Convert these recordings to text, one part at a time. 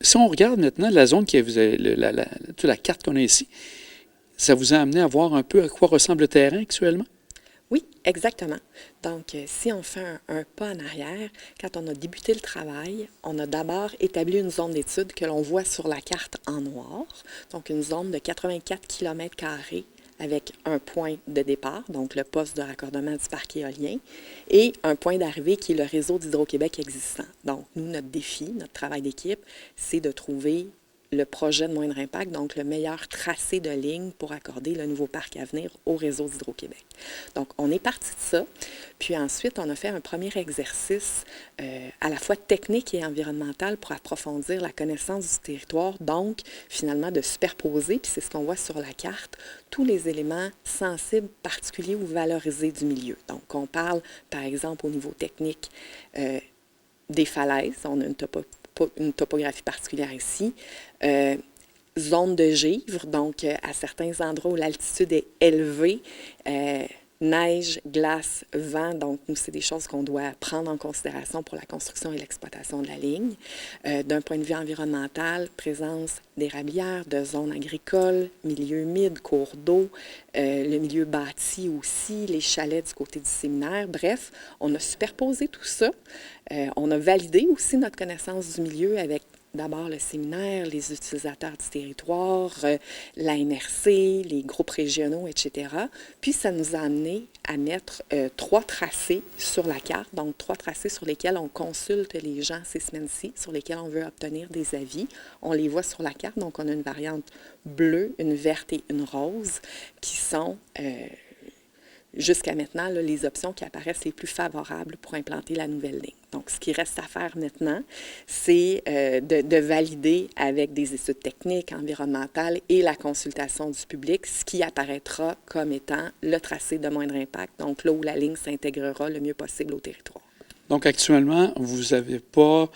Si on regarde maintenant la zone que vous avez, toute la carte qu'on a ici, ça vous a amené à voir un peu à quoi ressemble le terrain actuellement? Oui, exactement. Donc, si on fait un pas en arrière, quand on a débuté le travail, on a d'abord établi une zone d'étude que l'on voit sur la carte en noir, donc une zone de 84 km² avec un point de départ, donc le poste de raccordement du parc éolien, et un point d'arrivée qui est le réseau d'Hydro-Québec existant. Donc, nous, notre défi, notre travail d'équipe, c'est de trouver le projet de moindre impact, donc le meilleur tracé de ligne pour accorder le nouveau parc à venir au réseau d'Hydro-Québec. Donc, on est parti de ça, puis ensuite, on a fait un premier exercice à la fois technique et environnemental pour approfondir la connaissance du territoire, donc finalement de superposer, puis c'est ce qu'on voit sur la carte, tous les éléments sensibles, particuliers ou valorisés du milieu. Donc, on parle, par exemple, au niveau technique, des falaises, on a une topographie particulière ici. Zone de givre, donc à certains endroits où l'altitude est élevée, neige, glace, vent, donc nous, c'est des choses qu'on doit prendre en considération pour la construction et l'exploitation de la ligne. D'un point de vue environnemental, présence d'érablières, de zones agricoles, milieu humide, cours d'eau, le milieu bâti aussi, les chalets du côté du séminaire. Bref, on a superposé tout ça. On a validé aussi notre connaissance du milieu avec d'abord le séminaire, les utilisateurs du territoire, la MRC, les groupes régionaux, etc. Puis, ça nous a amené à mettre 3 tracés sur la carte, donc 3 tracés sur lesquels on consulte les gens ces semaines-ci, sur lesquels on veut obtenir des avis. On les voit sur la carte, donc on a une variante bleue, une verte et une rose qui sont jusqu'à maintenant, là, les options qui apparaissent les plus favorables pour implanter la nouvelle ligne. Donc, ce qui reste à faire maintenant, c'est de valider avec des études techniques, environnementales et la consultation du public ce qui apparaîtra comme étant le tracé de moindre impact, donc là où la ligne s'intégrera le mieux possible au territoire. Donc, actuellement, vous n'avez pas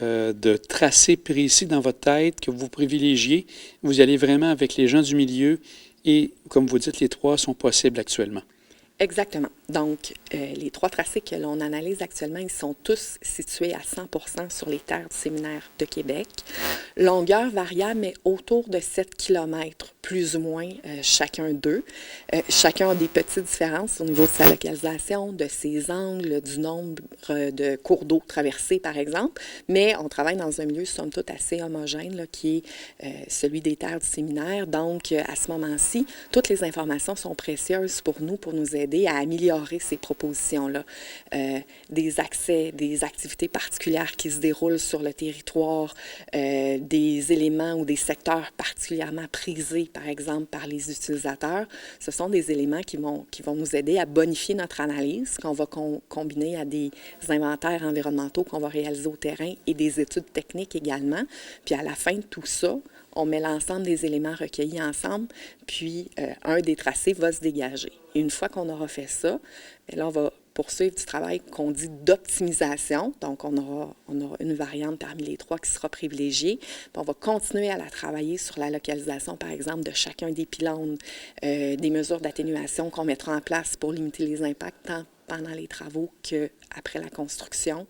de tracé précis dans votre tête que vous privilégiez. Vous allez vraiment avec les gens du milieu et, comme vous dites, les 3 sont possibles actuellement. Exactement. Donc, les 3 tracés que l'on analyse actuellement, ils sont tous situés à 100% sur les terres du séminaire de Québec. Longueur variable, mais autour de 7 km, plus ou moins, chacun d'eux. Chacun a des petites différences au niveau de sa localisation, de ses angles, du nombre de cours d'eau traversés, par exemple. Mais on travaille dans un milieu, somme toute, assez homogène, là, qui est celui des terres du séminaire. Donc, à ce moment-ci, toutes les informations sont précieuses pour nous aider à améliorer ces propositions-là. Des accès, des activités particulières qui se déroulent sur le territoire, des éléments ou des secteurs particulièrement prisés, par exemple, par les utilisateurs. Ce sont des éléments qui vont nous aider à bonifier notre analyse, qu'on va combiner à des inventaires environnementaux qu'on va réaliser au terrain et des études techniques également. Puis à la fin de tout ça, on met l'ensemble des éléments recueillis ensemble, puis un des tracés va se dégager. Et une fois qu'on aura fait ça, là, on va poursuivre du travail qu'on dit d'optimisation. Donc, on aura une variante parmi les 3 qui sera privilégiée. Puis on va continuer à la travailler sur la localisation, par exemple, de chacun des pylônes, des mesures d'atténuation qu'on mettra en place pour limiter les impacts, tant pendant les travaux qu'après la construction.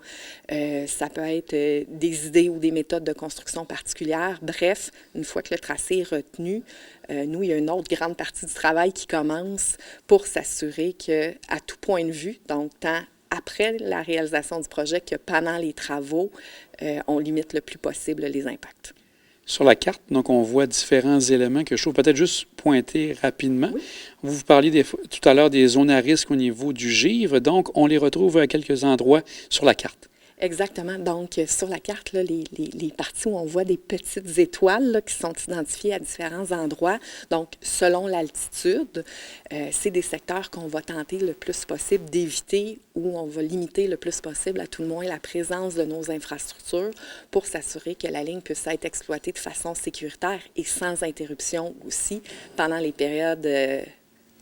Ça peut être des idées ou des méthodes de construction particulières. Bref, une fois que le tracé est retenu, nous, il y a une autre grande partie du travail qui commence pour s'assurer qu'à tout point de vue, donc tant après la réalisation du projet que pendant les travaux, on limite le plus possible les impacts. Sur la carte, donc, on voit différents éléments que je trouve peut-être juste pointer rapidement. Oui. Vous parliez tout à l'heure des zones à risque au niveau du givre, donc on les retrouve à quelques endroits sur la carte. Exactement. Donc, sur la carte, là, les parties où on voit des petites étoiles là, qui sont identifiées à différents endroits, donc selon l'altitude, c'est des secteurs qu'on va tenter le plus possible d'éviter ou on va limiter le plus possible, à tout le moins, la présence de nos infrastructures pour s'assurer que la ligne puisse être exploitée de façon sécuritaire et sans interruption aussi pendant les périodes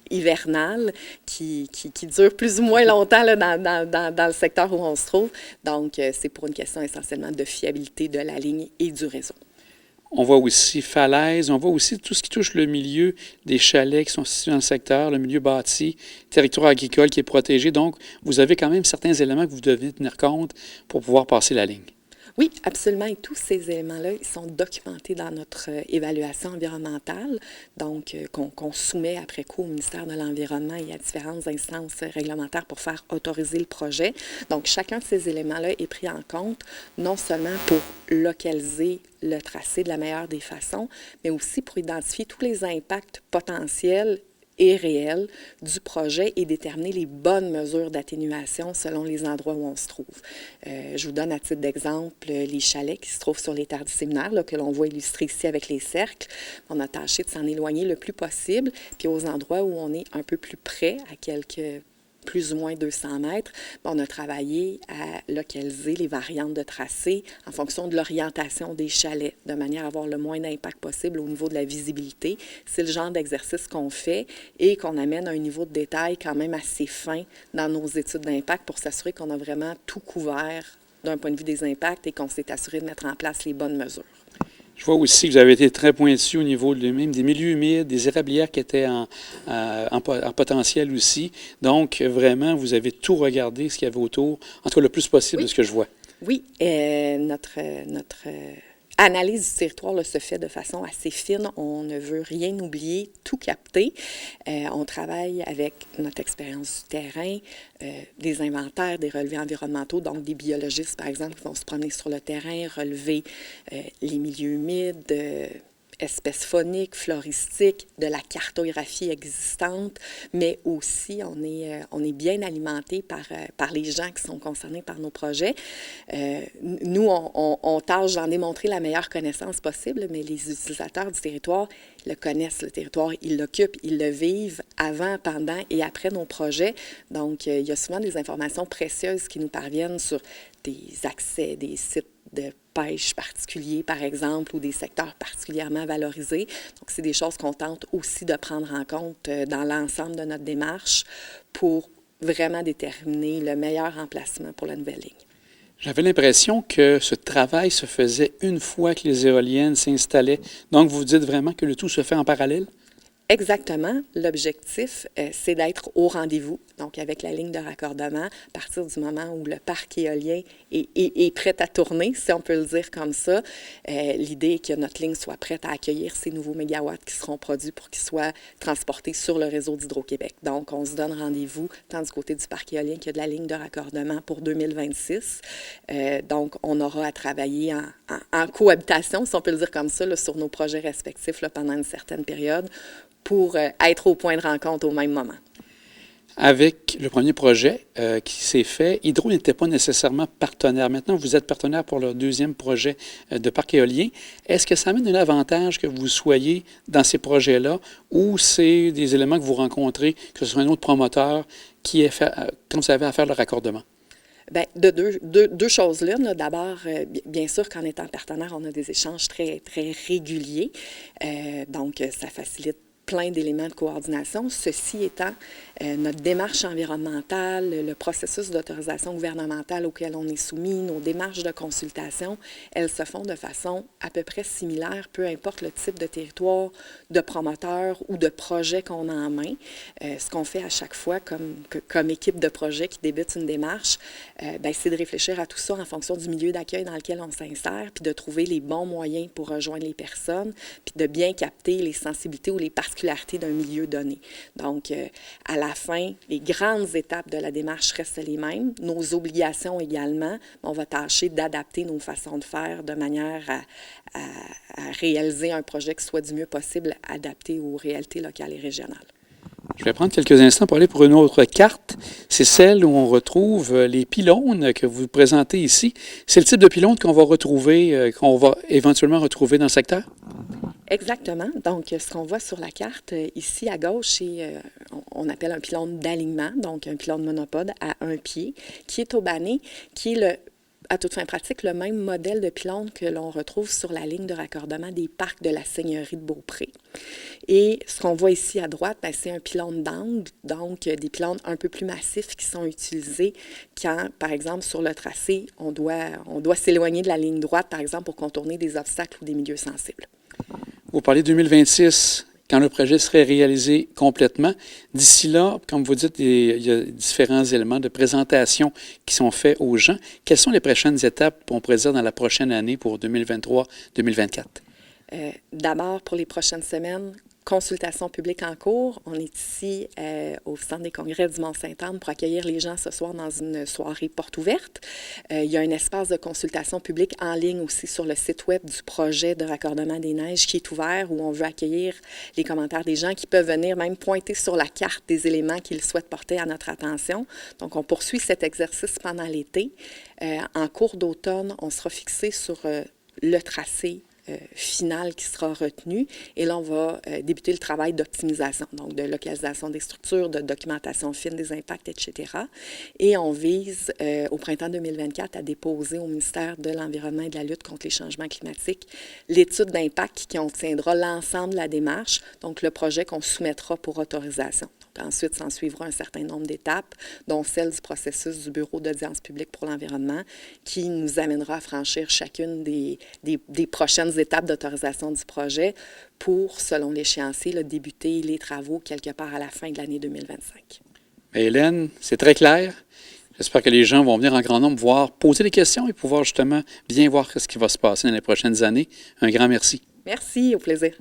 hivernale qui dure plus ou moins longtemps là, dans le secteur où on se trouve. Donc, c'est pour une question essentiellement de fiabilité de la ligne et du réseau. On voit aussi falaises, on voit aussi tout ce qui touche le milieu des chalets qui sont situés dans le secteur, le milieu bâti, territoire agricole qui est protégé. Donc, vous avez quand même certains éléments que vous devez tenir compte pour pouvoir passer la ligne. Oui, absolument. Et tous ces éléments-là, ils sont documentés dans notre évaluation environnementale, donc qu'on soumet après coup au ministère de l'Environnement et à différentes instances réglementaires pour faire autoriser le projet. Donc, chacun de ces éléments-là est pris en compte, non seulement pour localiser le tracé de la meilleure des façons, mais aussi pour identifier tous les impacts potentiels et réel du projet et déterminer les bonnes mesures d'atténuation selon les endroits où on se trouve. Je vous donne à titre d'exemple les chalets qui se trouvent sur les terres du séminaire, là, que l'on voit illustrés ici avec les cercles. On a tâché de s'en éloigner le plus possible, puis aux endroits où on est un peu plus près, à quelques plus ou moins 200 mètres, on a travaillé à localiser les variantes de tracé en fonction de l'orientation des chalets, de manière à avoir le moins d'impact possible au niveau de la visibilité. C'est le genre d'exercice qu'on fait et qu'on amène à un niveau de détail quand même assez fin dans nos études d'impact pour s'assurer qu'on a vraiment tout couvert d'un point de vue des impacts et qu'on s'est assuré de mettre en place les bonnes mesures. Je vois aussi que vous avez été très pointu au niveau même des milieux humides, des érablières qui étaient en potentiel aussi. Donc, vraiment, vous avez tout regardé, ce qu'il y avait autour, en tout cas le plus possible de ce que je vois. Oui, notre analyse du territoire là, se fait de façon assez fine. On ne veut rien oublier, tout capter. On travaille avec notre expérience du terrain, des inventaires, des relevés environnementaux, donc des biologistes, par exemple, qui vont se promener sur le terrain, relever les milieux humides, espèces fauniques, floristiques, de la cartographie existante, mais aussi on est bien alimenté par les gens qui sont concernés par nos projets. Nous, on tâche d'en démontrer la meilleure connaissance possible, mais les utilisateurs du territoire le connaissent, le territoire, ils l'occupent, ils le vivent avant, pendant et après nos projets. Donc, il y a souvent des informations précieuses qui nous parviennent sur des accès, des sites de pêche particuliers, par exemple, ou des secteurs particulièrement valorisés. Donc, c'est des choses qu'on tente aussi de prendre en compte dans l'ensemble de notre démarche pour vraiment déterminer le meilleur emplacement pour la nouvelle ligne. J'avais l'impression que ce travail se faisait une fois que les éoliennes s'installaient. Donc, vous dites vraiment que le tout se fait en parallèle? Exactement. L'objectif, c'est d'être au rendez-vous, donc avec la ligne de raccordement, à partir du moment où le parc éolien est prêt à tourner, si on peut le dire comme ça. L'idée est que notre ligne soit prête à accueillir ces nouveaux mégawatts qui seront produits pour qu'ils soient transportés sur le réseau d'Hydro-Québec. Donc, on se donne rendez-vous tant du côté du parc éolien que de la ligne de raccordement pour 2026. Donc, on aura à travailler en cohabitation, si on peut le dire comme ça, là, sur nos projets respectifs là, pendant une certaine période, pour être au point de rencontre au même moment. Avec le premier projet qui s'est fait, Hydro n'était pas nécessairement partenaire. Maintenant, vous êtes partenaire pour le deuxième projet de parc éolien. Est-ce que ça amène un avantage que vous soyez dans ces projets-là ou c'est des éléments que vous rencontrez, que ce soit un autre promoteur qui est fait, quand vous avez à faire le raccordement? Bien, de deux choses là. D'abord, bien sûr qu'en étant partenaire, on a des échanges très, très réguliers. Donc, ça facilite plein d'éléments de coordination. Ceci étant, notre démarche environnementale, le processus d'autorisation gouvernementale auquel on est soumis, nos démarches de consultation, elles se font de façon à peu près similaire, peu importe le type de territoire, de promoteur ou de projet qu'on a en main. Ce qu'on fait à chaque fois comme équipe de projet qui débute une démarche, c'est de réfléchir à tout ça en fonction du milieu d'accueil dans lequel on s'insère, puis de trouver les bons moyens pour rejoindre les personnes, puis de bien capter les sensibilités ou les particularités d'un milieu donné. Donc, à la fin, les grandes étapes de la démarche restent les mêmes. Nos obligations également, on va tâcher d'adapter nos façons de faire de manière à réaliser un projet qui soit du mieux possible adapté aux réalités locales et régionales. Je vais prendre quelques instants pour aller pour une autre carte. C'est celle où on retrouve les pylônes que vous présentez ici. C'est le type de pylône qu'on va retrouver, qu'on va éventuellement retrouver dans le secteur? Exactement. Donc, ce qu'on voit sur la carte, ici à gauche, c'est on appelle un pylône d'alignement, donc un pylône monopode à un pied, qui est au banné, qui est à toute fin pratique, le même modèle de pylône que l'on retrouve sur la ligne de raccordement des parcs de la Seigneurie de Beaupré. Et ce qu'on voit ici à droite, c'est un pylône d'angle, donc des pylônes un peu plus massifs qui sont utilisés quand, par exemple, sur le tracé, on doit s'éloigner de la ligne droite, par exemple, pour contourner des obstacles ou des milieux sensibles. Vous parlez 2026. quand le projet serait réalisé complètement. D'ici là, comme vous dites, il y a différents éléments de présentation qui sont faits aux gens. Quelles sont les prochaines étapes, on pourrait dire, dans la prochaine année pour 2023-2024? D'abord, pour les prochaines semaines, consultation publique en cours. On est ici au Centre des congrès du Mont-Sainte-Anne pour accueillir les gens ce soir dans une soirée porte ouverte. Il y a un espace de consultation publique en ligne aussi sur le site web du projet de raccordement des neiges qui est ouvert, où on veut accueillir les commentaires des gens qui peuvent venir même pointer sur la carte des éléments qu'ils souhaitent porter à notre attention. Donc, on poursuit cet exercice pendant l'été. En cours d'automne, on sera fixé sur le tracé final qui sera retenu. Et là, on va débuter le travail d'optimisation, donc de localisation des structures, de documentation fine des impacts, etc. Et on vise au printemps 2024 à déposer au ministère de l'Environnement et de la lutte contre les changements climatiques l'étude d'impact qui contiendra l'ensemble de la démarche, donc le projet qu'on soumettra pour autorisation. Ensuite, s'en suivra un certain nombre d'étapes, dont celle du processus du Bureau d'audience publique pour l'environnement, qui nous amènera à franchir chacune des prochaines étapes d'autorisation du projet pour, selon l'échéancier, débuter les travaux quelque part à la fin de l'année 2025. Hélène, c'est très clair. J'espère que les gens vont venir en grand nombre voir, poser des questions et pouvoir justement bien voir ce qui va se passer dans les prochaines années. Un grand merci. Merci, au plaisir.